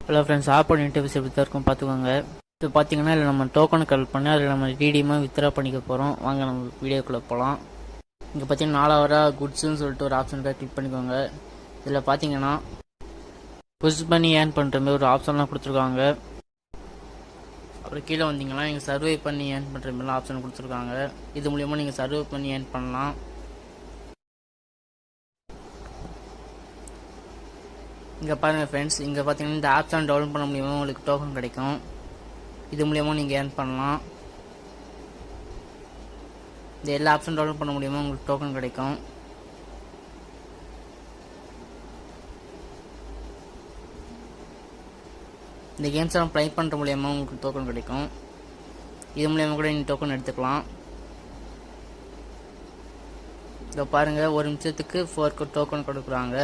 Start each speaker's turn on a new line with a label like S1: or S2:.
S1: Hello friends, ஆப்போட interviews எப்படி தான் இருக்கும் பார்த்துக்கோங்க. இப்போ பார்த்தீங்கன்னா இல்லை நம்ம டோக்கன் கலெக்ட் பண்ணி அதில் நம்ம டிடிஎம்மாக வித்ரா பண்ணிக்க போகிறோம். வாங்க நம்ம வீடியோக்குள்ளே போகலாம். இங்கே பார்த்தீங்கன்னா 4 குட்ஸ்ன்னு சொல்லிட்டு ஒரு ஆப்ஷனுக்காக கிளிக் பண்ணிக்கோங்க. இதில் பார்த்தீங்கன்னா புஷ் பண்ணி ஏர்ன் பண்ணுற மாதிரி ஒரு ஆப்ஷன்லாம் கொடுத்துருக்காங்க. அப்புறம் கீழே வந்தீங்கன்னா நீங்கள் சர்வே பண்ணி ஏர்ன் பண்ணுற மாதிரிலாம் ஆப்ஷன் கொடுத்துருக்காங்க. இது மூலியமாக நீங்கள் சர்வே பண்ணி ஏர்ன் பண்ணலாம். இங்கே பாருங்கள் ஃப்ரெண்ட்ஸ், இங்கே பார்த்தீங்கன்னா இந்த ஆப்ஷன் டவுன்லோட் பண்ண முடியுமா உங்களுக்கு டோக்கன் கிடைக்கும். இது மூலியமாக நீங்கள் ஏர்ன் பண்ணலாம். இந்த எல்லா ஆப்ஷன் டவுன்லோட் பண்ண முடியுமா உங்களுக்கு டோக்கன் கிடைக்கும். இந்த கேம்ஸ் எல்லாம் ப்ளே பண்ணுற மூலியமாக உங்களுக்கு டோக்கன் கிடைக்கும். இது மூலியமாக கூட நீங்கள் டோக்கன் எடுத்துக்கலாம். இதை பாருங்கள், ஒரு நிமிஷத்துக்கு 4 டோக்கன் கொடுக்குறாங்க.